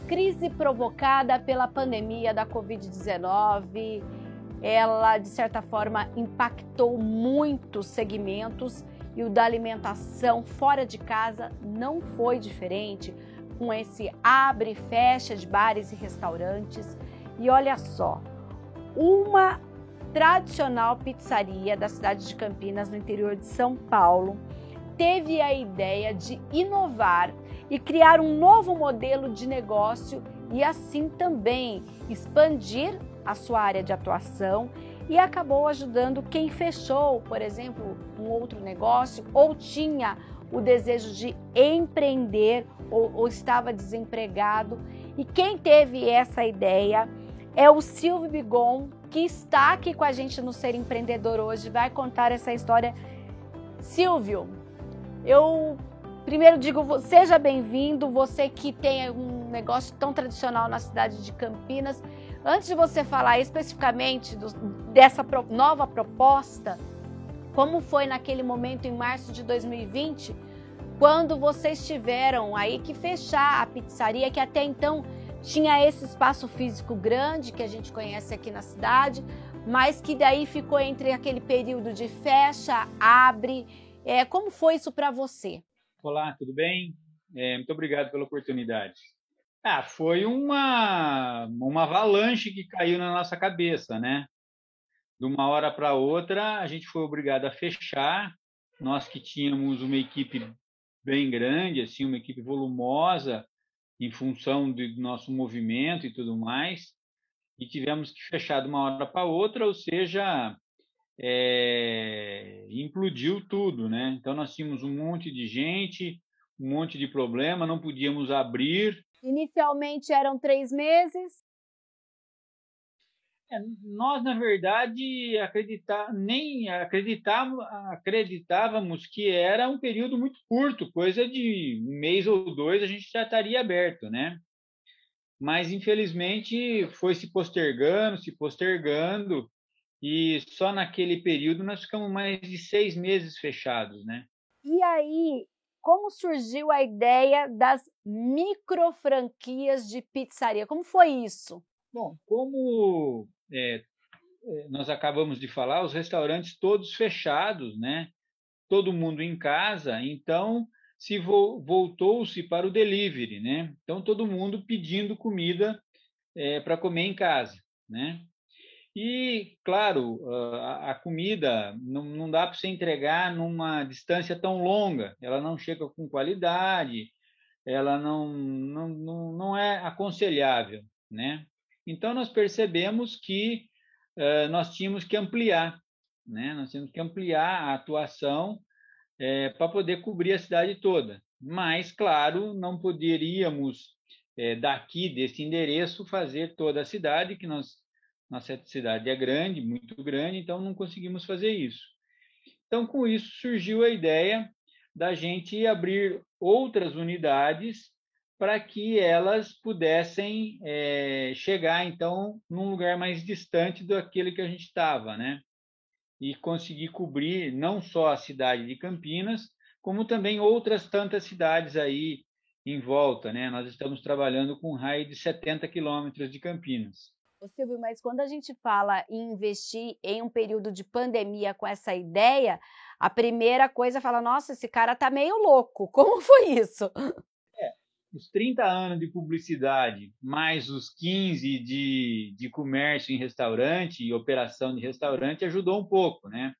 crise provocada pela pandemia da Covid-19, ela, de certa forma, impactou muitos segmentos e o da alimentação fora de casa não foi diferente, com esse abre e fecha de bares e restaurantes. E olha só, uma tradicional pizzaria da cidade de Campinas, no interior de São Paulo, teve a ideia de inovar e criar um novo modelo de negócio e assim também expandir a sua área de atuação e acabou ajudando quem fechou, por exemplo, um outro negócio ou tinha o desejo de empreender ou estava desempregado. E quem teve essa ideia é o Silvio Bigon, que está aqui com a gente no Ser Empreendedor hoje, vai contar essa história. Silvio, eu primeiro digo, seja bem-vindo, você que tem um negócio tão tradicional na cidade de Campinas. Antes de você falar especificamente dessa nova proposta, como foi naquele momento em março de 2020, quando vocês tiveram aí que fechar a pizzaria, que até então tinha esse espaço físico grande que a gente conhece aqui na cidade, mas que daí ficou entre aquele período de fecha, abre. Como foi isso para você? Olá, tudo bem? Muito obrigado pela oportunidade. Foi uma avalanche que caiu na nossa cabeça, né? De uma hora para outra, a gente foi obrigado a fechar. Nós que tínhamos uma equipe bem grande, assim, uma equipe volumosa, em função do nosso movimento e tudo mais, e tivemos que fechar de uma hora para outra, ou seja, implodiu tudo, né? Então, nós tínhamos um monte de gente, um monte de problema, não podíamos abrir. Inicialmente eram 3 meses? Nós, na verdade, acreditávamos que era um período muito curto, coisa de um mês ou dois a gente já estaria aberto, né? Mas, infelizmente, foi se postergando, e só naquele período nós ficamos mais de 6 meses fechados, né? E aí, como surgiu a ideia das microfranquias de pizzaria? Como foi isso? Bom, como nós acabamos de falar, os restaurantes todos fechados, né? Todo mundo em casa, então voltou-se para o delivery, né? Então todo mundo pedindo comida para comer em casa, né? E, claro, a comida não dá para você entregar numa distância tão longa, ela não chega com qualidade, ela não é aconselhável, né? Então, nós percebemos que nós tínhamos que ampliar, né? Nós tínhamos que ampliar a atuação para poder cobrir a cidade toda. Mas, claro, não poderíamos, daqui, desse endereço, fazer toda a cidade, que nossa cidade é grande, muito grande, então não conseguimos fazer isso. Então, com isso, surgiu a ideia da gente abrir outras unidades para que elas pudessem chegar, então, num lugar mais distante daquele que a gente estava, né? E conseguir cobrir não só a cidade de Campinas, como também outras tantas cidades aí em volta, né? Nós estamos trabalhando com um raio de 70 quilômetros de Campinas. Ô Silvio, mas quando a gente fala em investir em um período de pandemia com essa ideia, a primeira coisa é falar, nossa, esse cara tá meio louco. Como foi isso? Os 30 anos de publicidade, mais os 15 de comércio em restaurante e operação de restaurante, ajudou um pouco, né?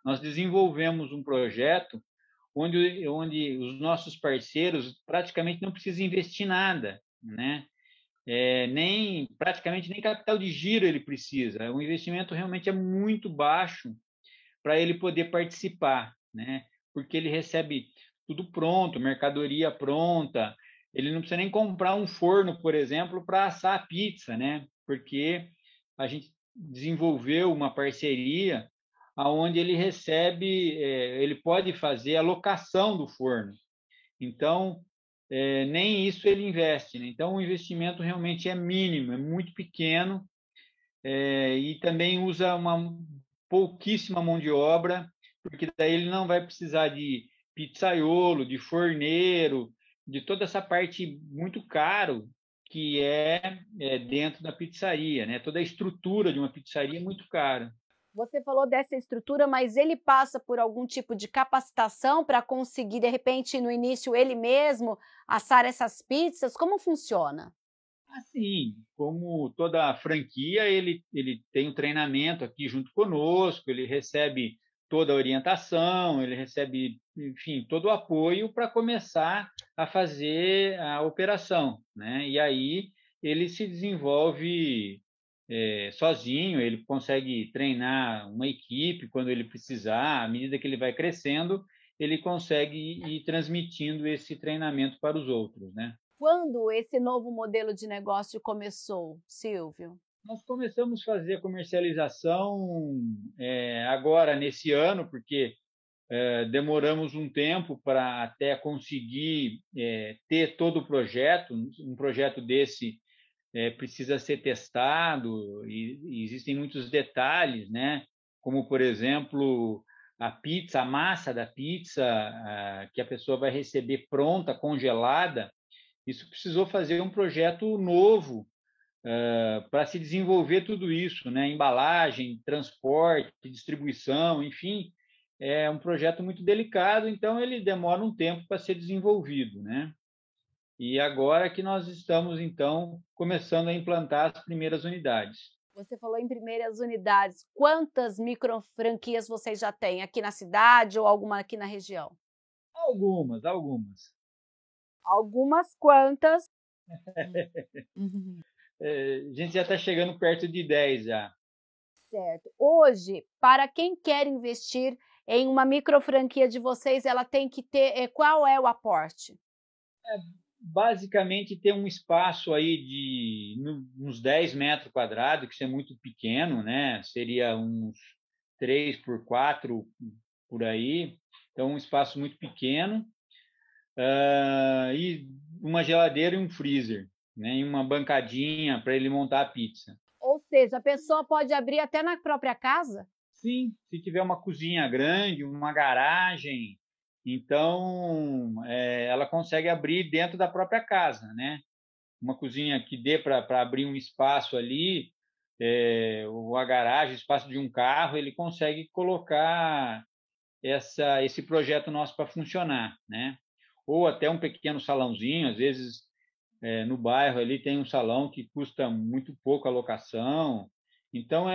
Nós desenvolvemos um projeto onde os nossos parceiros praticamente não precisam investir nada, né? Praticamente nem capital de giro ele precisa. O investimento realmente é muito baixo para ele poder participar, né? Porque ele recebe tudo pronto, mercadoria pronta. Ele não precisa nem comprar um forno, por exemplo, para assar a pizza, né? Porque a gente desenvolveu uma parceria aonde ele recebe, ele pode fazer a locação do forno. Então, nem isso ele investe, né? Então, o investimento realmente é mínimo, é muito pequeno, e também usa uma pouquíssima mão de obra, porque daí ele não vai precisar de pizzaiolo, de forneiro, de toda essa parte muito caro que é dentro da pizzaria, né? Toda a estrutura de uma pizzaria é muito cara. Você falou dessa estrutura, mas ele passa por algum tipo de capacitação para conseguir, de repente, no início, ele mesmo assar essas pizzas? Como funciona? Assim, como toda franquia, ele tem um treinamento aqui junto conosco, ele recebe toda a orientação, ele recebe, enfim, todo o apoio para começar a fazer a operação, né? E aí ele se desenvolve sozinho, ele consegue treinar uma equipe quando ele precisar, à medida que ele vai crescendo, ele consegue ir transmitindo esse treinamento para os outros, né? Quando esse novo modelo de negócio começou, Silvio? Nós começamos a fazer a comercialização agora, nesse ano, porque demoramos um tempo para até conseguir ter todo o projeto. Um projeto desse precisa ser testado e existem muitos detalhes, né? Como, por exemplo, a pizza, a massa da pizza que a pessoa vai receber pronta, congelada. Isso precisou fazer um projeto novo para se desenvolver tudo isso, né? Embalagem, transporte, distribuição, enfim, é um projeto muito delicado, então ele demora um tempo para ser desenvolvido, né? E agora que nós estamos, então, começando a implantar as primeiras unidades. Você falou em primeiras unidades. Quantas micro franquias vocês já têm aqui na cidade ou alguma aqui na região? Algumas. Algumas quantas? Uhum. A gente já está chegando perto de 10 já. Certo. Hoje, para quem quer investir em uma micro franquia de vocês, ela tem que ter qual é o aporte? Basicamente ter um espaço aí de uns 10 metros quadrados, que isso é muito pequeno, né? Seria uns 3 por 4 por aí, então um espaço muito pequeno, e uma geladeira e um freezer, né? E uma bancadinha para ele montar a pizza. Ou seja, a pessoa pode abrir até na própria casa? Sim, se tiver uma cozinha grande, uma garagem, então ela consegue abrir dentro da própria casa, né? Uma cozinha que dê para abrir um espaço ali, ou a garagem, espaço de um carro, ele consegue colocar esse projeto nosso para funcionar, né? Ou até um pequeno salãozinho, às vezes no bairro ali tem um salão que custa muito pouco a locação. Então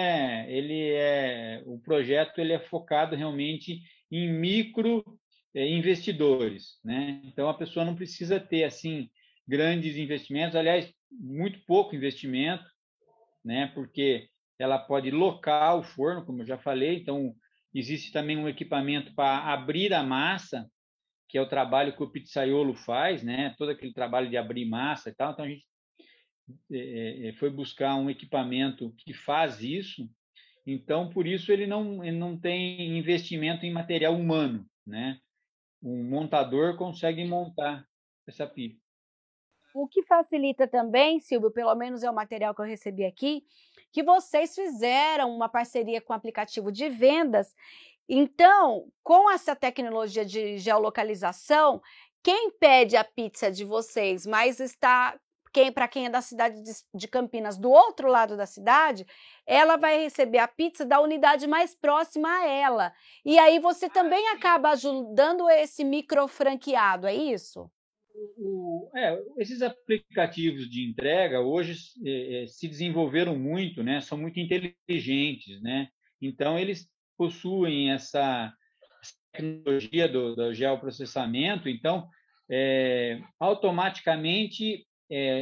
o projeto ele é focado realmente em micro investidores, né? Então a pessoa não precisa ter assim grandes investimentos, aliás, muito pouco investimento, né? Porque ela pode locar o forno, como eu já falei. Então existe também um equipamento para abrir a massa, que é o trabalho que o pizzaiolo faz, né? Todo aquele trabalho de abrir massa e tal. Então a gente foi buscar um equipamento que faz isso. Então por isso ele não tem investimento em material humano, né? Um montador consegue montar essa pizza. O que facilita também, Silvio, pelo menos é o material que eu recebi aqui, que vocês fizeram uma parceria com o aplicativo de vendas. Então, com essa tecnologia de geolocalização, quem pede a pizza de vocês, mas está para quem é da cidade de Campinas, do outro lado da cidade, ela vai receber a pizza da unidade mais próxima a ela. E aí você também acaba ajudando esse micro franqueado, é isso? Esses aplicativos de entrega hoje se desenvolveram muito, né? São muito inteligentes, né? Então eles possuem essa tecnologia do geoprocessamento. Então automaticamente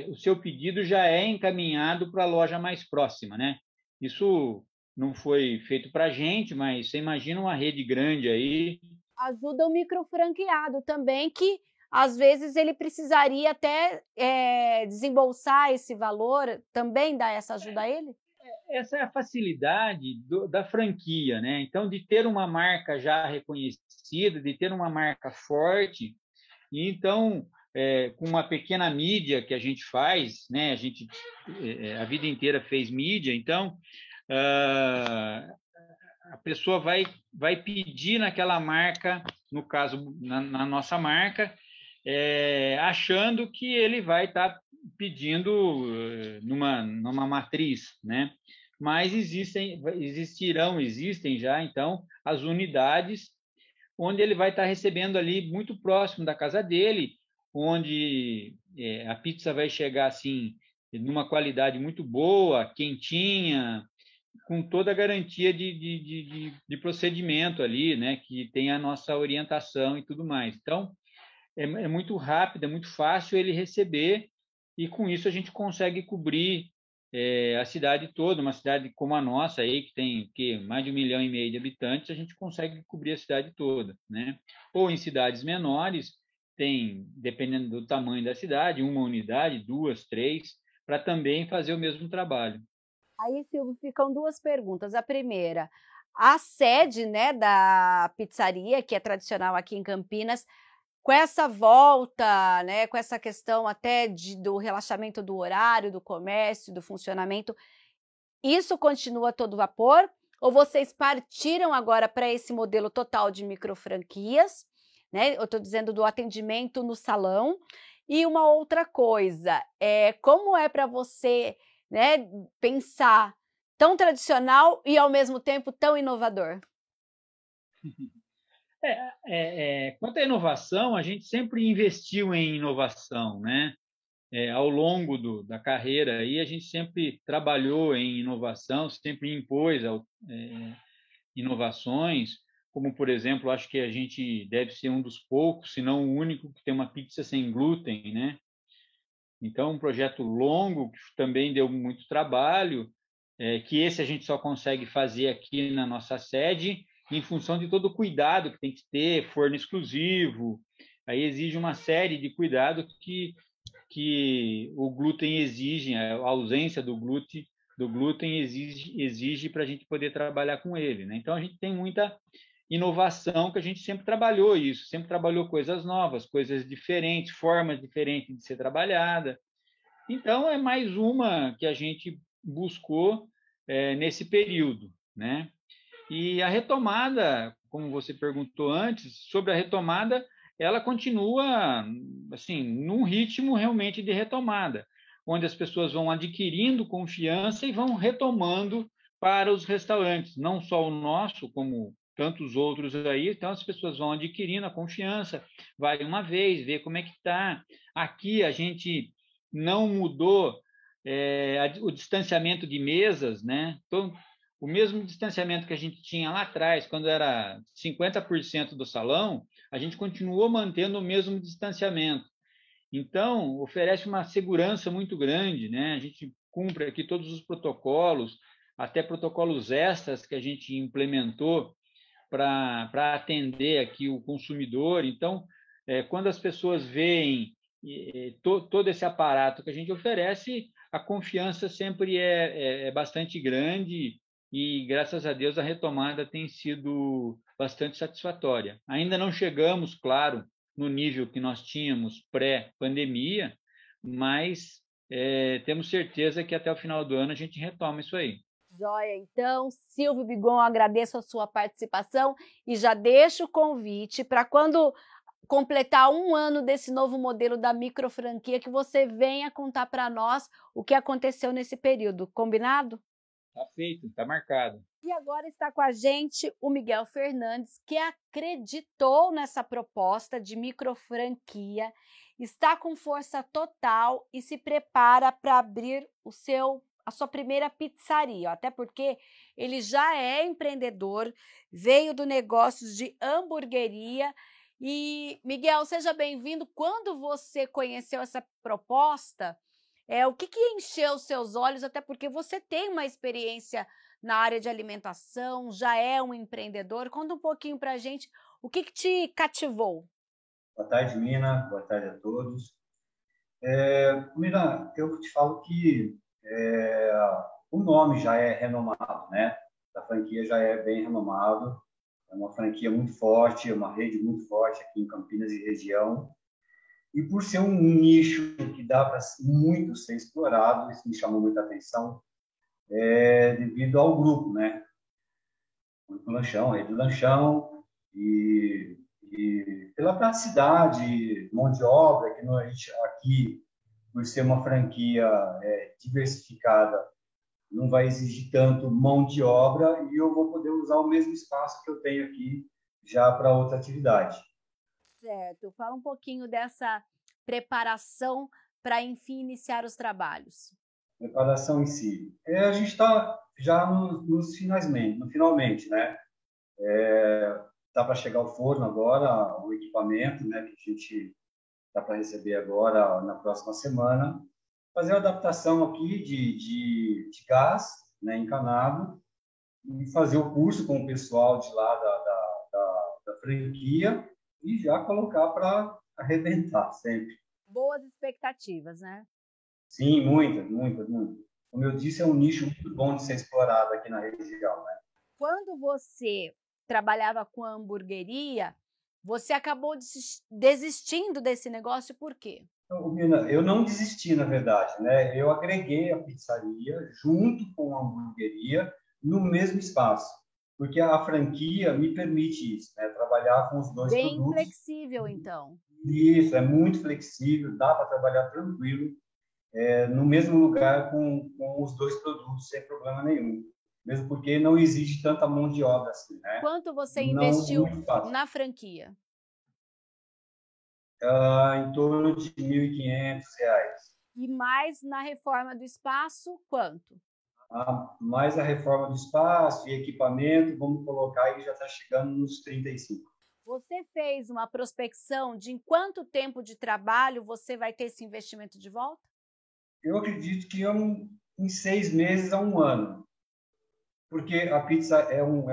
o seu pedido já é encaminhado para a loja mais próxima, né? Isso não foi feito para a gente, mas você imagina uma rede grande aí. Ajuda o micro franqueado também, que às vezes ele precisaria até desembolsar esse valor, também dá essa ajuda a ele? Essa é a facilidade da franquia, né? Então, de ter uma marca já reconhecida, de ter uma marca forte, e então, com uma pequena mídia que a gente faz, né? A vida inteira fez mídia, então a pessoa vai pedir naquela marca, no caso, na nossa marca, achando que ele vai estar pedindo numa matriz, né? Mas existem já, então, as unidades onde ele vai estar recebendo ali muito próximo da casa dele, onde a pizza vai chegar assim numa qualidade muito boa, quentinha, com toda a garantia de procedimento ali, né? Que tem a nossa orientação e tudo mais. Então, é muito rápido, é muito fácil ele receber, e com isso a gente consegue cobrir a cidade toda. Uma cidade como a nossa aí, que tem mais de 1,5 milhão de habitantes, a gente consegue cobrir a cidade toda, né? Ou em cidades menores, tem, dependendo do tamanho da cidade, uma unidade, duas, três, para também fazer o mesmo trabalho. Aí, Silvio, ficam duas perguntas. A primeira, a sede, né, da pizzaria, que é tradicional aqui em Campinas, com essa volta, né, com essa questão até do relaxamento do horário, do comércio, do funcionamento, isso continua a todo vapor? Ou vocês partiram agora para esse modelo total de microfranquias, né? Eu estou dizendo do atendimento no salão. E uma outra coisa, como é para você, né, pensar tão tradicional e ao mesmo tempo tão inovador? Quanto à inovação, a gente sempre investiu em inovação, né? Ao longo da carreira, aí a gente sempre trabalhou em inovação, sempre impôs inovações, como, por exemplo, acho que a gente deve ser um dos poucos, se não o único, que tem uma pizza sem glúten, né? Então, um projeto longo, que também deu muito trabalho, que esse a gente só consegue fazer aqui na nossa sede, em função de todo o cuidado que tem que ter, forno exclusivo, aí exige uma série de cuidados que o glúten exige, a ausência do glúten exige para a gente poder trabalhar com ele, né? Então, a gente tem muita inovação, que a gente sempre trabalhou isso, sempre trabalhou coisas novas, coisas diferentes, formas diferentes de ser trabalhada. Então, é mais uma que a gente buscou nesse período, né? E a retomada, como você perguntou antes, sobre a retomada, ela continua assim, num ritmo realmente de retomada, onde as pessoas vão adquirindo confiança e vão retomando para os restaurantes, não só o nosso, como tantos outros aí. Então, as pessoas vão adquirindo a confiança, vai uma vez, ver como é que está. Aqui a gente não mudou o distanciamento de mesas, né? Então, o mesmo distanciamento que a gente tinha lá atrás, quando era 50% do salão, a gente continuou mantendo o mesmo distanciamento. Então, oferece uma segurança muito grande, né? A gente cumpre aqui todos os protocolos, até protocolos extras que a gente implementou para atender aqui o consumidor. Então, quando as pessoas veem todo esse aparato que a gente oferece, a confiança sempre é bastante grande, e, graças a Deus, a retomada tem sido bastante satisfatória. Ainda não chegamos, claro, no nível que nós tínhamos pré-pandemia, mas temos certeza que até o final do ano a gente retoma isso aí. Joia, então, Silvio Bigon, agradeço a sua participação e já deixo o convite para quando completar 1 ano desse novo modelo da microfranquia, que você venha contar para nós o que aconteceu nesse período, combinado? Tá feito, tá marcado. E agora está com a gente o Miguel Fernandes, que acreditou nessa proposta de microfranquia, está com força total e se prepara para abrir a sua primeira pizzaria, até porque ele já é empreendedor, veio do negócio de hamburgueria. E, Miguel, seja bem-vindo. Quando você conheceu essa proposta, o que encheu os seus olhos, até porque você tem uma experiência na área de alimentação, já é um empreendedor. Conta um pouquinho para a gente o que te cativou. Boa tarde, Mina. Boa tarde a todos. Mina, eu te falo que o nome já é renomado, né? A franquia já é bem renomado. É uma franquia muito forte, é uma rede muito forte aqui em Campinas e região. E por ser um nicho que dá para muito ser explorado, isso me chamou muita atenção, devido ao grupo, né? O Grupo Lanchão, a Rede Lanchão, e pela praticidade, mão de obra, que a gente aqui por ser uma franquia diversificada, não vai exigir tanto mão de obra e eu vou poder usar o mesmo espaço que eu tenho aqui já para outra atividade. Certo. Fala um pouquinho dessa preparação para, enfim, iniciar os trabalhos. Preparação em si. A gente está já finalmente, né? Tá para chegar o forno agora, o equipamento, né, que a gente tá para receber agora na próxima semana. Fazer a adaptação aqui de gás, né, encanado, e fazer o curso com o pessoal de lá da franquia e já colocar para arrebentar sempre. Boas expectativas, né? Sim, muitas. Como eu disse, é um nicho muito bom de ser explorado aqui na região, né? Quando você trabalhava com a hamburgueria, você acabou desistindo desse negócio por quê? Eu não desisti, na verdade, né? Eu agreguei a pizzaria junto com a hamburgueria no mesmo espaço, porque a franquia me permite isso, né? Trabalhar com os dois produtos. Bem flexível, então. Isso, é muito flexível, dá para trabalhar tranquilo, no mesmo lugar com os dois produtos sem problema nenhum. Mesmo porque não exige tanta mão de obra assim, né? Quanto você investiu na franquia? Em torno de R$ 1.500. E mais na reforma do espaço, quanto? Mais a reforma do espaço e equipamento, vamos colocar aí, já está chegando nos 35. Você fez uma prospecção de em quanto tempo de trabalho você vai ter esse investimento de volta? Eu acredito que em 6 meses a 1 ano. Porque a pizza é um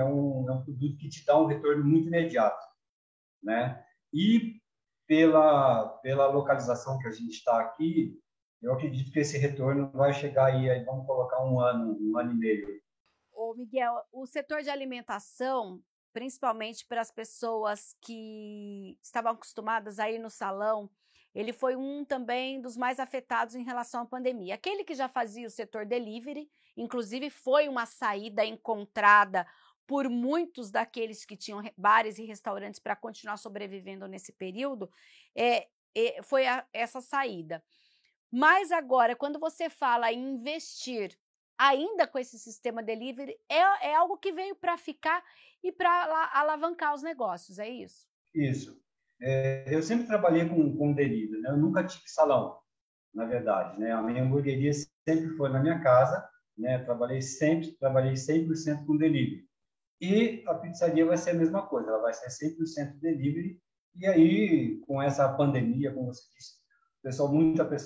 produto que te dá um retorno muito imediato, né? E pela localização que a gente está aqui, eu acredito que esse retorno vai chegar aí vamos colocar 1 ano e meio. Ô Miguel, o setor de alimentação, principalmente para as pessoas que estavam acostumadas a ir no salão, ele foi também dos mais afetados em relação à pandemia. Aquele que já fazia o setor delivery, inclusive foi uma saída encontrada por muitos daqueles que tinham bares e restaurantes para continuar sobrevivendo nesse período, foi essa saída. Mas agora, quando você fala em investir ainda com esse sistema delivery, é algo que veio para ficar e para alavancar os negócios, é isso? Isso. Eu sempre trabalhei com delivery, né? Eu nunca tive salão, na verdade, né? A minha hamburgueria sempre foi na minha casa, né? Trabalhei 100% com delivery. E a pizzaria vai ser a mesma coisa, ela vai ser 100% delivery. E aí, com essa pandemia, como você disse,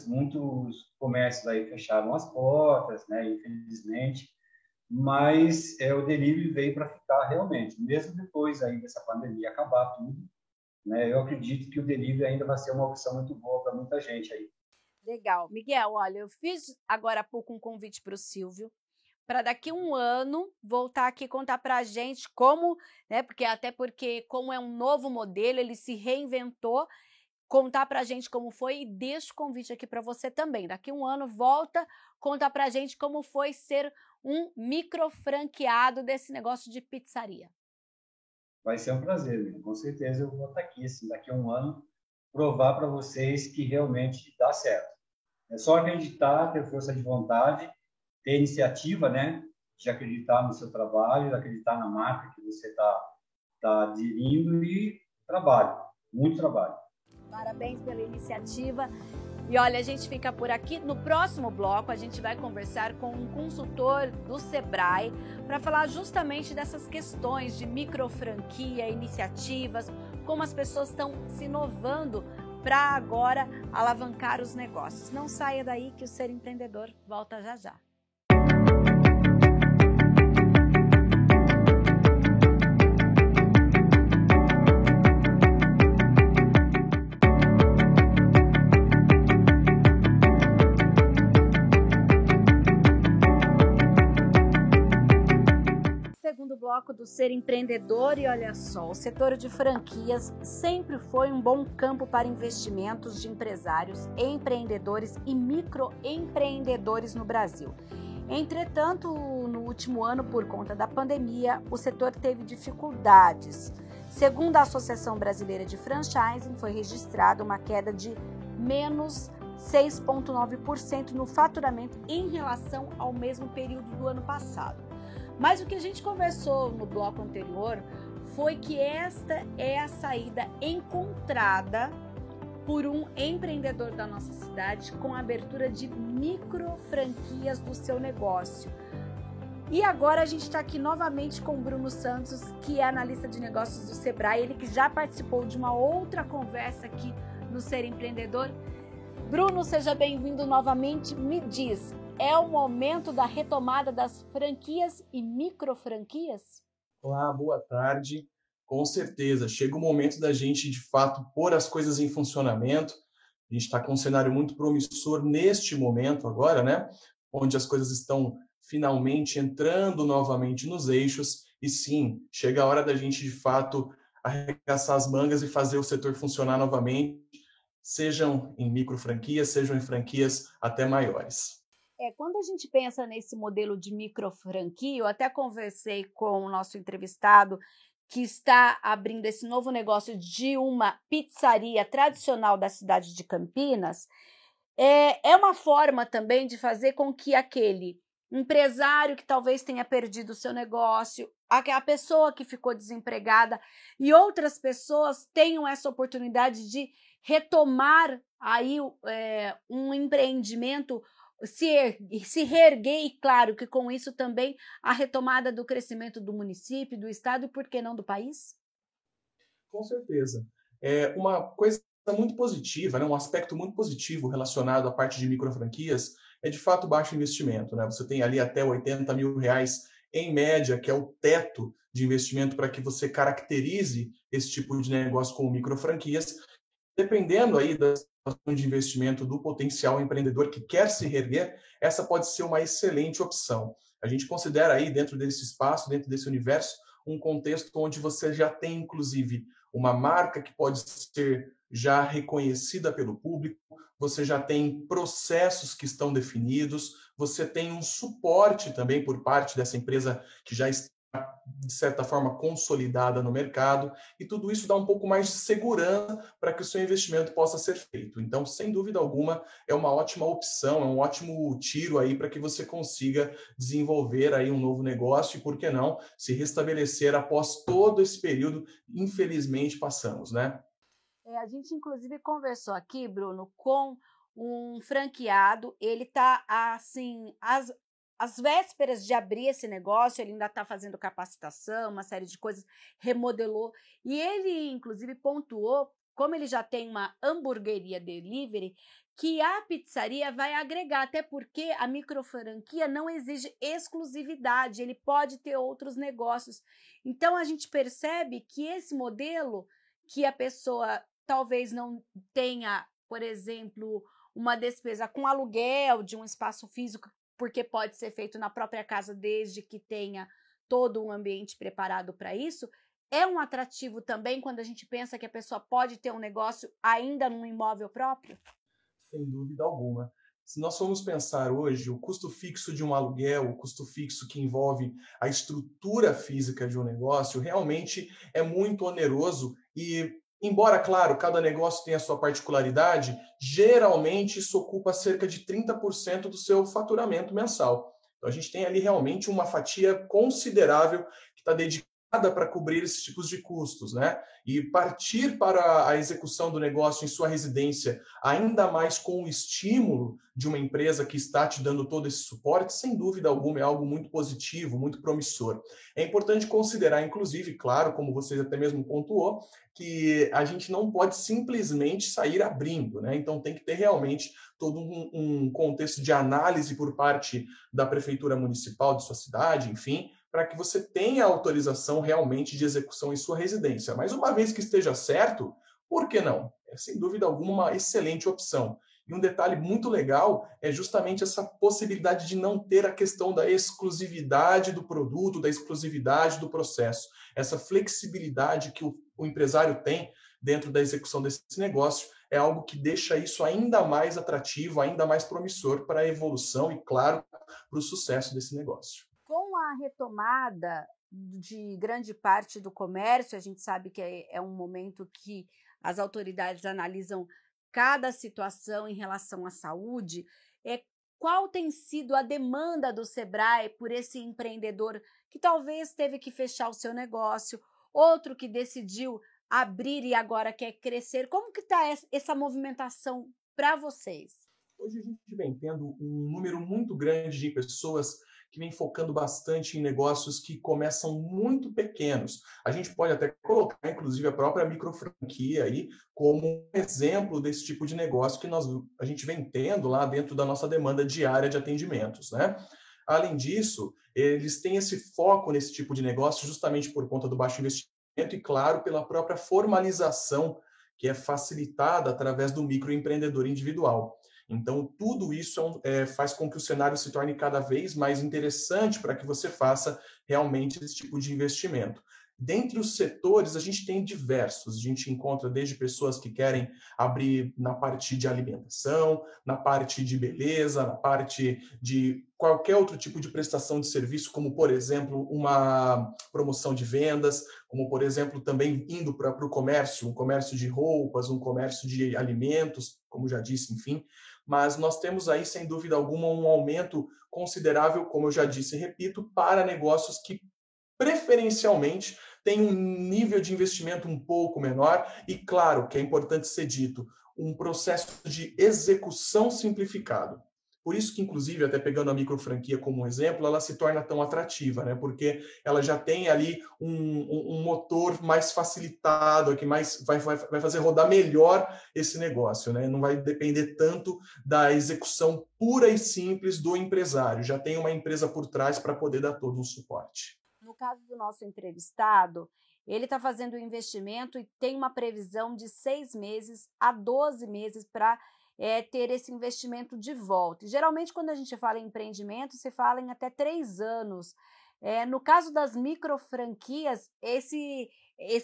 muitos comércios aí fecharam as portas, né? Infelizmente. Mas o delivery veio para ficar realmente, mesmo depois aí dessa pandemia acabar tudo. Né, eu acredito que o delivery ainda vai ser uma opção muito boa para muita gente aí. Legal. Miguel, olha, eu fiz agora há pouco um convite para o Silvio, para daqui a 1 ano voltar aqui contar para a gente como, né, porque como é um novo modelo, ele se reinventou, contar para a gente como foi e deixo o convite aqui para você também. Daqui a 1 ano volta contar para a gente como foi ser um microfranqueado desse negócio de pizzaria. Vai ser um prazer, mesmo. Com certeza eu vou estar aqui, assim, daqui a 1 ano, provar para vocês que realmente dá certo. É só acreditar, ter força de vontade, ter iniciativa, né? De acreditar no seu trabalho, de acreditar na marca que você está aderindo e trabalho, muito trabalho. Parabéns pela iniciativa. E olha, a gente fica por aqui. No próximo bloco, a gente vai conversar com um consultor do Sebrae para falar justamente dessas questões de microfranquia, iniciativas, como as pessoas estão se inovando para agora alavancar os negócios. Não saia daí que o Ser Empreendedor volta já já. Bloco do Ser Empreendedor. E olha só, o setor de franquias sempre foi um bom campo para investimentos de empresários, empreendedores e microempreendedores no Brasil. Entretanto, no último ano, por conta da pandemia, o setor teve dificuldades. Segundo a Associação Brasileira de Franchising, foi registrada uma queda de menos 6,9% no faturamento em relação ao mesmo período do ano passado. Mas o que a gente conversou no bloco anterior foi que esta é a saída encontrada por um empreendedor da nossa cidade com a abertura de micro franquias do seu negócio. E agora a gente está aqui novamente com o Bruno Santos, que é analista de negócios do Sebrae, ele que já participou de uma outra conversa aqui no Ser Empreendedor. Bruno, seja bem-vindo novamente. Me diz, é o momento da retomada das franquias e micro franquias? Olá, boa tarde. Com certeza, chega o momento da gente, de fato, pôr as coisas em funcionamento. A gente está com um cenário muito promissor neste momento agora, né? Onde as coisas estão finalmente entrando novamente nos eixos. E sim, chega a hora da gente, de fato, arregaçar as mangas e fazer o setor funcionar novamente, sejam em micro franquias, sejam em franquias até maiores. Quando a gente pensa nesse modelo de micro franquia, eu até conversei com o nosso entrevistado que está abrindo esse novo negócio de uma pizzaria tradicional da cidade de Campinas. É uma forma também de fazer com que aquele empresário que talvez tenha perdido o seu negócio, a pessoa que ficou desempregada e outras pessoas tenham essa oportunidade de retomar aí um empreendimento, se reerguer, e claro que com isso também a retomada do crescimento do município, do estado e por que não do país? Com certeza. É uma coisa muito positiva, né? Um aspecto muito positivo relacionado à parte de microfranquias é de fato baixo investimento, né? Você tem ali até R$80 mil em média, que é o teto de investimento para que você caracterize esse tipo de negócio como microfranquias. Dependendo aí da situação de investimento do potencial empreendedor que quer se reerguer, essa pode ser uma excelente opção. A gente considera aí dentro desse espaço, dentro desse universo, um contexto onde você já tem, inclusive, uma marca que pode ser já reconhecida pelo público, você já tem processos que estão definidos, você tem um suporte também por parte dessa empresa que já está, de certa forma, consolidada no mercado, e tudo isso dá um pouco mais de segurança para que o seu investimento possa ser feito. Então, sem dúvida alguma, é uma ótima opção, é um ótimo tiro aí para que você consiga desenvolver aí um novo negócio e, por que não, se restabelecer após todo esse período, infelizmente, passamos, né? A gente, inclusive, conversou aqui, Bruno, com um franqueado. Ele está, assim, às vésperas de abrir esse negócio, ele ainda está fazendo capacitação, uma série de coisas, remodelou. E ele, inclusive, pontuou, como ele já tem uma hamburgueria delivery, que a pizzaria vai agregar, até porque a microfranquia não exige exclusividade, ele pode ter outros negócios. Então, a gente percebe que esse modelo, que a pessoa talvez não tenha, por exemplo, uma despesa com aluguel de um espaço físico, porque pode ser feito na própria casa, desde que tenha todo um ambiente preparado para isso, é um atrativo também quando a gente pensa que a pessoa pode ter um negócio ainda num imóvel próprio? Sem dúvida alguma. Se nós formos pensar hoje, o custo fixo de um aluguel, o custo fixo que envolve a estrutura física de um negócio, realmente é muito oneroso e, embora, claro, cada negócio tenha a sua particularidade, geralmente isso ocupa cerca de 30% do seu faturamento mensal. Então, a gente tem ali realmente uma fatia considerável que está dedicada para cobrir esses tipos de custos, né? E partir para a execução do negócio em sua residência, ainda mais com o estímulo de uma empresa que está te dando todo esse suporte, sem dúvida alguma é algo muito positivo, muito promissor. É importante considerar, inclusive, claro, como você até mesmo pontuou, que a gente não pode simplesmente sair abrindo, né? Então tem que ter realmente todo um contexto de análise por parte da prefeitura municipal de sua cidade, enfim, para que você tenha autorização realmente de execução em sua residência. Mas uma vez que esteja certo, por que não? É sem dúvida alguma uma excelente opção. E um detalhe muito legal é justamente essa possibilidade de não ter a questão da exclusividade do produto, da exclusividade do processo. Essa flexibilidade que o empresário tem dentro da execução desse negócio é algo que deixa isso ainda mais atrativo, ainda mais promissor para a evolução e, claro, para o sucesso desse negócio. Com a retomada de grande parte do comércio, a gente sabe que é um momento que as autoridades analisam cada situação em relação à saúde, qual tem sido a demanda do Sebrae por esse empreendedor que talvez teve que fechar o seu negócio, outro que decidiu abrir e agora quer crescer. Como que está essa movimentação para vocês? Hoje a gente vem tendo um número muito grande de pessoas que vem focando bastante em negócios que começam muito pequenos. A gente pode até colocar, inclusive, a própria microfranquia aí como um exemplo desse tipo de negócio que a gente vem tendo lá dentro da nossa demanda diária de atendimentos, né? Além disso, eles têm esse foco nesse tipo de negócio justamente por conta do baixo investimento e, claro, pela própria formalização que é facilitada através do microempreendedor individual. Então, tudo isso faz com que o cenário se torne cada vez mais interessante para que você faça realmente esse tipo de investimento. Dentre os setores, a gente tem diversos. A gente encontra desde pessoas que querem abrir na parte de alimentação, na parte de beleza, na parte de qualquer outro tipo de prestação de serviço, como, por exemplo, uma promoção de vendas, como, por exemplo, também indo para o comércio, um comércio de roupas, um comércio de alimentos, como já disse, enfim. Mas nós temos aí, sem dúvida alguma, um aumento considerável, como eu já disse e repito, para negócios que preferencialmente têm um nível de investimento um pouco menor e, claro, que é importante ser dito, um processo de execução simplificado. Por isso que, inclusive, até pegando a microfranquia como um exemplo, ela se torna tão atrativa, né? Porque ela já tem ali um motor mais facilitado, que vai fazer rodar melhor esse negócio, né? Não vai depender tanto da execução pura e simples do empresário. Já tem uma empresa por trás para poder dar todo um suporte. No caso do nosso entrevistado, ele está fazendo um investimento e tem uma previsão de 6 meses a 12 meses para ter esse investimento de volta. E, geralmente, quando a gente fala em empreendimento, se fala em até 3 anos. No caso das microfranquias, esse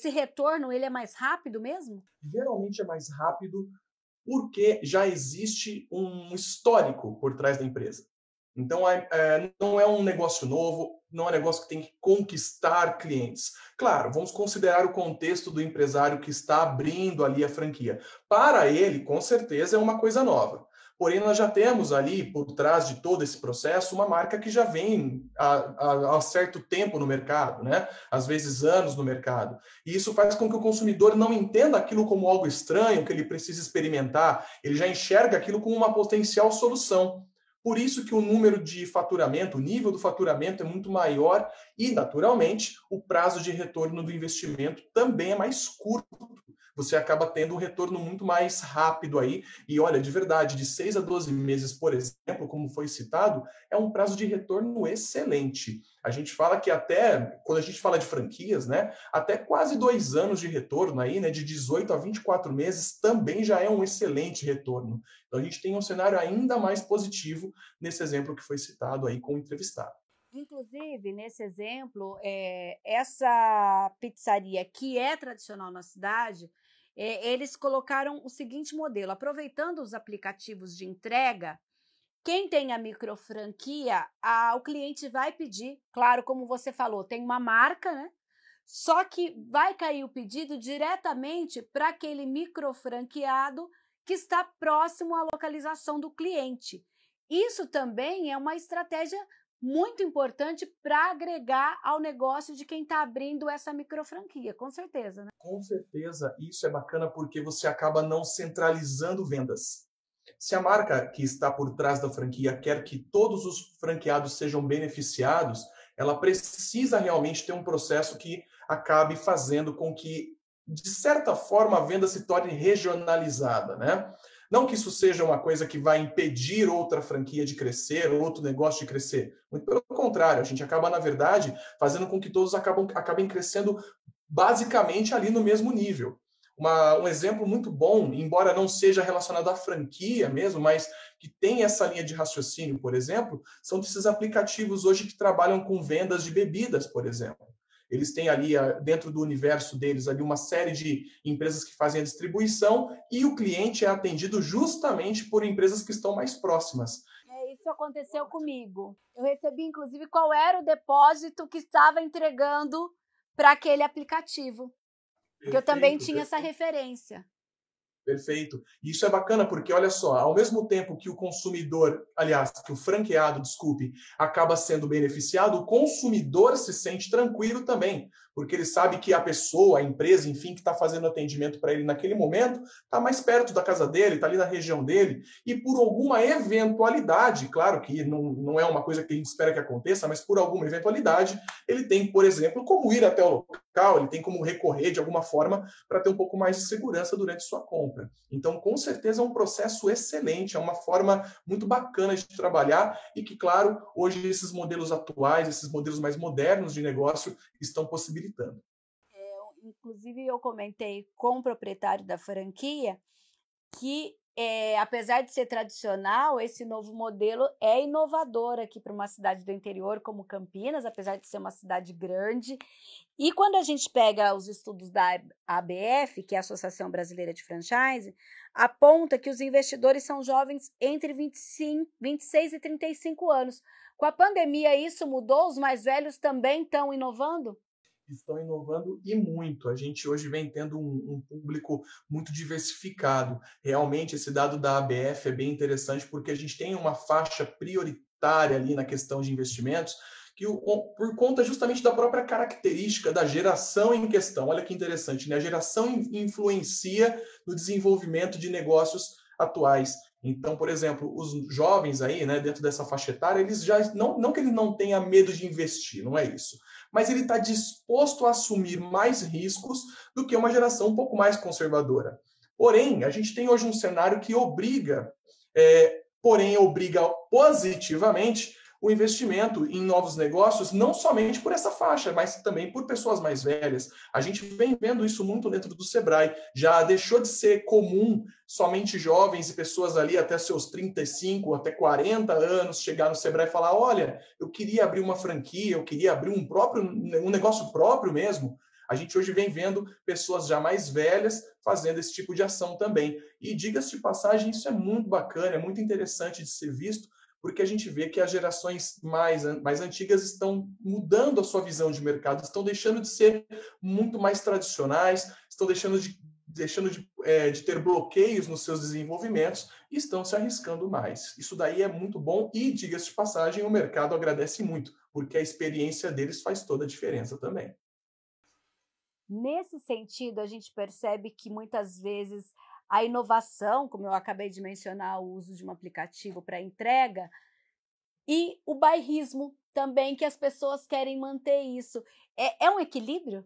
retorno ele é mais rápido mesmo? Geralmente é mais rápido porque já existe um histórico por trás da empresa. Então, não é um negócio novo, não é um negócio que tem que conquistar clientes. Claro, vamos considerar o contexto do empresário que está abrindo ali a franquia. Para ele, com certeza, é uma coisa nova. Porém, nós já temos ali, por trás de todo esse processo, uma marca que já vem há certo tempo no mercado, né? Às vezes anos no mercado. E isso faz com que o consumidor não entenda aquilo como algo estranho, que ele precisa experimentar. Ele já enxerga aquilo como uma potencial solução. Por isso que o número de faturamento, o nível do faturamento é muito maior e, naturalmente, o prazo de retorno do investimento também é mais curto. Você acaba tendo um retorno muito mais rápido aí. E olha, de verdade, de 6 a 12 meses, por exemplo, como foi citado, é um prazo de retorno excelente. A gente fala que até, quando a gente fala de franquias, né, até quase 2 anos de retorno aí, né, de 18 a 24 meses, também já é um excelente retorno. Então a gente tem um cenário ainda mais positivo nesse exemplo que foi citado aí com o entrevistado. Inclusive, nesse exemplo, essa pizzaria que é tradicional na cidade, eles colocaram o seguinte modelo: aproveitando os aplicativos de entrega, quem tem a microfranquia, o cliente vai pedir, claro, como você falou, tem uma marca, né? Só que vai cair o pedido diretamente para aquele microfranqueado que está próximo à localização do cliente. Isso também é uma estratégia muito importante para agregar ao negócio de quem está abrindo essa microfranquia, com certeza, né? Com certeza, isso é bacana porque você acaba não centralizando vendas. Se a marca que está por trás da franquia quer que todos os franqueados sejam beneficiados, ela precisa realmente ter um processo que acabe fazendo com que, de certa forma, a venda se torne regionalizada, né? Não que isso seja uma coisa que vai impedir outra franquia de crescer, outro negócio de crescer. Muito pelo contrário, a gente acaba, na verdade, fazendo com que todos acabem crescendo basicamente ali no mesmo nível. Um exemplo muito bom, embora não seja relacionado à franquia mesmo, mas que tem essa linha de raciocínio, por exemplo, são esses aplicativos hoje que trabalham com vendas de bebidas, por exemplo. Eles têm ali, dentro do universo deles, ali uma série de empresas que fazem a distribuição e o cliente é atendido justamente por empresas que estão mais próximas. Isso aconteceu comigo. Eu recebi, inclusive, qual era o depósito que estava entregando para aquele aplicativo. Porque eu também tinha essa referência. Perfeito. E isso é bacana porque, olha só, ao mesmo tempo que o consumidor, aliás, que o franqueado, desculpe, acaba sendo beneficiado, o consumidor se sente tranquilo também, porque ele sabe que a pessoa, a empresa, enfim, que está fazendo atendimento para ele naquele momento, está mais perto da casa dele, está ali na região dele, e por alguma eventualidade, claro que não é uma coisa que a gente espera que aconteça, mas por alguma eventualidade, ele tem, por exemplo, como ir até o local, ele tem como recorrer de alguma forma para ter um pouco mais de segurança durante sua compra. Então, com certeza, é um processo excelente, é uma forma muito bacana de trabalhar e que, claro, hoje esses modelos atuais, esses modelos mais modernos de negócio estão possibilitando. Inclusive, eu comentei com o proprietário da franquia que, apesar de ser tradicional, esse novo modelo é inovador aqui para uma cidade do interior como Campinas, apesar de ser uma cidade grande. E quando a gente pega os estudos da ABF, que é a Associação Brasileira de Franchise, aponta que os investidores são jovens entre 26 e 35 anos. Com a pandemia, isso mudou? Os mais velhos também estão inovando? Estão inovando e muito. A gente hoje vem tendo um público muito diversificado. Realmente, esse dado da ABF é bem interessante porque a gente tem uma faixa prioritária ali na questão de investimentos que, por conta justamente da própria característica da geração em questão. Olha que interessante, né? A geração influencia no desenvolvimento de negócios atuais. Então, por exemplo, os jovens aí, né, dentro dessa faixa etária, eles já não que ele não tenha medo de investir, não é isso, mas ele está disposto a assumir mais riscos do que uma geração um pouco mais conservadora. Porém, a gente tem hoje um cenário que obriga positivamente o investimento em novos negócios, não somente por essa faixa, mas também por pessoas mais velhas. A gente vem vendo isso muito dentro do Sebrae. Já deixou de ser comum somente jovens e pessoas ali até seus 35, até 40 anos chegar no Sebrae e falar: olha, eu queria abrir uma franquia, eu queria abrir um negócio próprio mesmo. A gente hoje vem vendo pessoas já mais velhas fazendo esse tipo de ação também. E diga-se de passagem, isso é muito bacana, é muito interessante de ser visto, porque a gente vê que as gerações mais antigas estão mudando a sua visão de mercado, estão deixando de ser muito mais tradicionais, estão deixando de ter bloqueios nos seus desenvolvimentos e estão se arriscando mais. Isso daí é muito bom e, diga-se de passagem, o mercado agradece muito, porque a experiência deles faz toda a diferença também. Nesse sentido, a gente percebe que muitas vezes a inovação, como eu acabei de mencionar, o uso de um aplicativo para entrega, e o bairrismo também, que as pessoas querem manter isso. É um equilíbrio?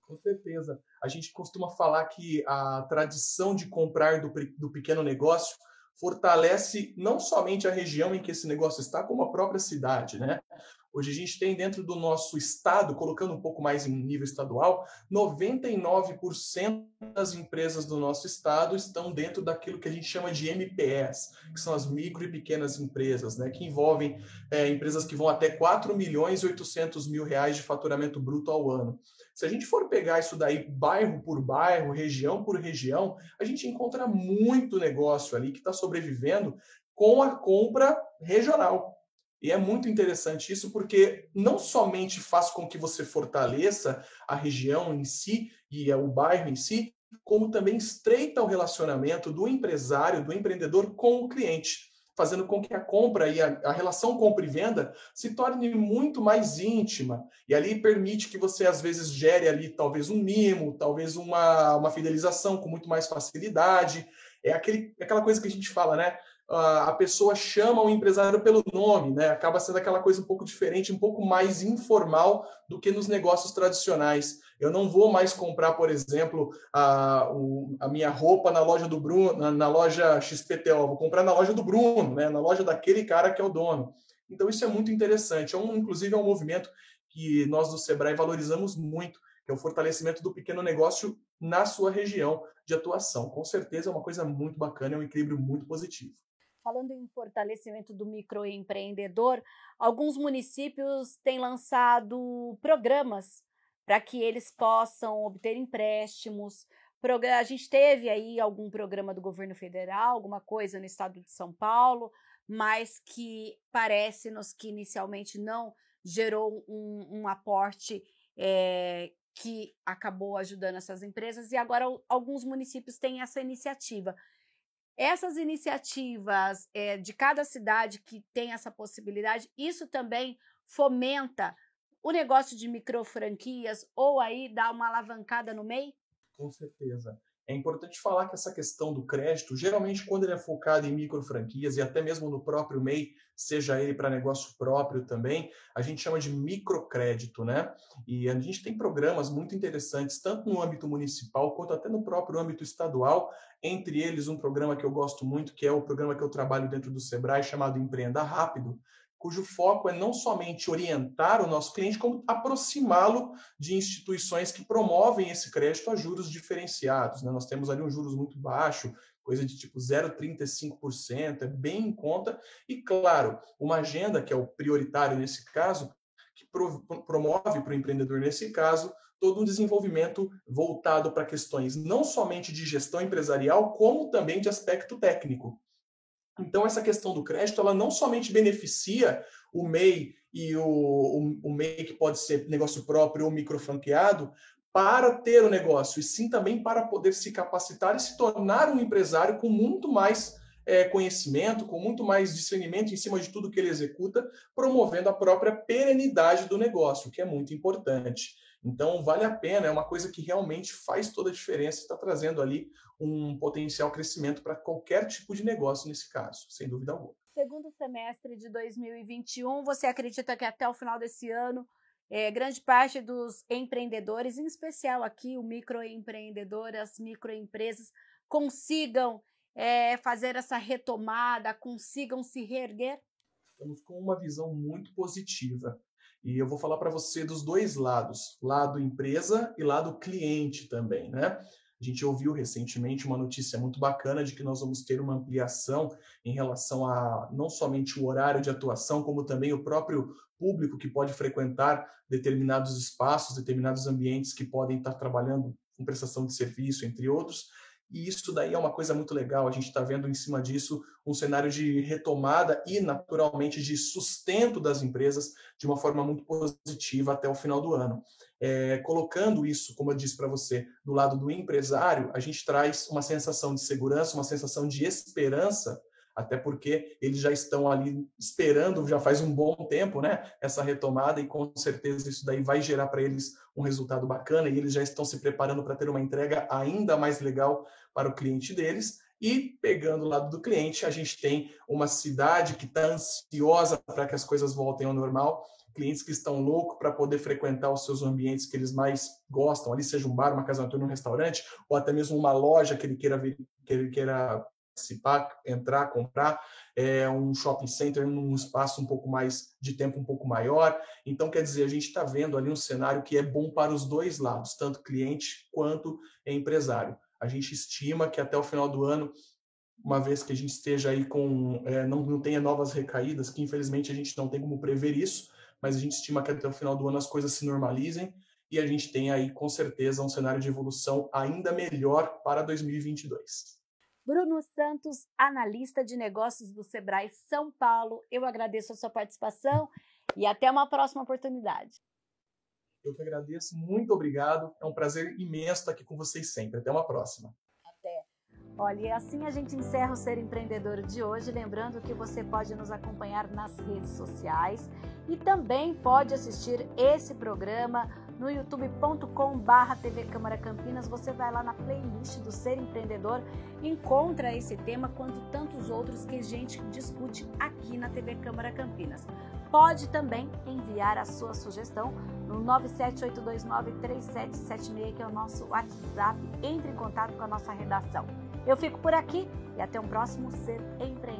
Com certeza. A gente costuma falar que a tradição de comprar do pequeno negócio fortalece não somente a região em que esse negócio está, como a própria cidade, né? Hoje a gente tem dentro do nosso estado, colocando um pouco mais em nível estadual, 99% das empresas do nosso estado estão dentro daquilo que a gente chama de MPS, que são as micro e pequenas empresas, né, que envolvem empresas que vão até 4.800.000 reais de faturamento bruto ao ano. Se a gente for pegar isso daí bairro por bairro, região por região, a gente encontra muito negócio ali que está sobrevivendo com a compra regional. E é muito interessante isso porque não somente faz com que você fortaleça a região em si e o bairro em si, como também estreita o relacionamento do empresário, do empreendedor com o cliente, fazendo com que a compra e a relação compra e venda se torne muito mais íntima. E ali permite que você, às vezes, gere ali talvez um mimo, talvez uma fidelização com muito mais facilidade. É aquela coisa que a gente fala, né? A pessoa chama o empresário pelo nome, né? Acaba sendo aquela coisa um pouco diferente, um pouco mais informal do que nos negócios tradicionais. Eu não vou mais comprar, por exemplo, a minha roupa na loja do Bruno, na loja XPTO, vou comprar na loja do Bruno, né? Na loja daquele cara que é o dono. Então isso é muito interessante. Inclusive é um movimento que nós do Sebrae valorizamos muito, que é o fortalecimento do pequeno negócio na sua região de atuação. Com certeza é uma coisa muito bacana, é um equilíbrio muito positivo. Falando em fortalecimento do microempreendedor, alguns municípios têm lançado programas para que eles possam obter empréstimos. A gente teve aí algum programa do governo federal, alguma coisa no estado de São Paulo, mas que parece-nos que inicialmente não gerou um aporte que acabou ajudando essas empresas, e agora alguns municípios têm essa iniciativa. Essas iniciativas de cada cidade que tem essa possibilidade, isso também fomenta o negócio de microfranquias ou aí dá uma alavancada no MEI? Com certeza. É importante falar que essa questão do crédito, geralmente quando ele é focado em microfranquias e até mesmo no próprio MEI, seja ele para negócio próprio também, a gente chama de microcrédito, né? E a gente tem programas muito interessantes, tanto no âmbito municipal quanto até no próprio âmbito estadual, entre eles um programa que eu gosto muito, que é o programa que eu trabalho dentro do Sebrae, chamado Empreenda Rápido, cujo foco é não somente orientar o nosso cliente, como aproximá-lo de instituições que promovem esse crédito a juros diferenciados, né? Nós temos ali um juros muito baixo, coisa de tipo 0,35%, é bem em conta. E, claro, uma agenda, que é o prioritário nesse caso, que promove para o empreendedor, nesse caso, todo um desenvolvimento voltado para questões não somente de gestão empresarial, como também de aspecto técnico. Então, essa questão do crédito, ela não somente beneficia o MEI e o MEI que pode ser negócio próprio ou microfranqueado para ter o negócio, e sim também para poder se capacitar e se tornar um empresário com muito mais conhecimento, com muito mais discernimento em cima de tudo que ele executa, promovendo a própria perenidade do negócio, que é muito importante. Então, vale a pena, é uma coisa que realmente faz toda a diferença, está trazendo ali um potencial crescimento para qualquer tipo de negócio nesse caso, sem dúvida alguma. Segundo semestre de 2021, você acredita que até o final desse ano, grande parte dos empreendedores, em especial aqui o microempreendedor, as microempresas, consigam fazer essa retomada, consigam se reerguer? Estamos com uma visão muito positiva. E eu vou falar para você dos dois lados, lado empresa e lado cliente também, né? A gente ouviu recentemente uma notícia muito bacana de que nós vamos ter uma ampliação em relação a não somente o horário de atuação, como também o próprio público que pode frequentar determinados espaços, determinados ambientes que podem estar trabalhando com prestação de serviço, entre outros. E isso daí é uma coisa muito legal, a gente está vendo em cima disso um cenário de retomada e, naturalmente, de sustento das empresas de uma forma muito positiva até o final do ano. Colocando isso, como eu disse para você, do lado do empresário, a gente traz uma sensação de segurança, uma sensação de esperança, até porque eles já estão ali esperando, já faz um bom tempo, né, essa retomada, e com certeza isso daí vai gerar para eles um resultado bacana, e eles já estão se preparando para ter uma entrega ainda mais legal para o cliente deles. E pegando o lado do cliente, a gente tem uma cidade que está ansiosa para que as coisas voltem ao normal, clientes que estão loucos para poder frequentar os seus ambientes que eles mais gostam, ali seja um bar, uma casa noturna, um restaurante, ou até mesmo uma loja que ele queira participar, entrar, comprar, um shopping center num espaço um pouco mais de tempo um pouco maior. Então, quer dizer, a gente está vendo ali um cenário que é bom para os dois lados, tanto cliente quanto empresário. A gente estima que até o final do ano, uma vez que a gente esteja aí com não tenha novas recaídas, que infelizmente a gente não tem como prever isso, mas a gente estima que até o final do ano as coisas se normalizem e a gente tem aí com certeza um cenário de evolução ainda melhor para 2022. Bruno Santos, analista de negócios do Sebrae São Paulo, eu agradeço a sua participação e até uma próxima oportunidade. Eu que agradeço, muito obrigado, é um prazer imenso estar aqui com vocês sempre. Até uma próxima. Até. Olha, e assim a gente encerra o Ser Empreendedor de hoje, lembrando que você pode nos acompanhar nas redes sociais e também pode assistir esse programa no youtube.com/TV Câmara Campinas. Você vai lá na playlist do Ser Empreendedor, encontra esse tema quanto tantos outros que a gente discute aqui na TV Câmara Campinas. Pode também enviar a sua sugestão no 978293776, que é o nosso WhatsApp. Entre em contato com a nossa redação. Eu fico por aqui e até um próximo Ser Empreendedor.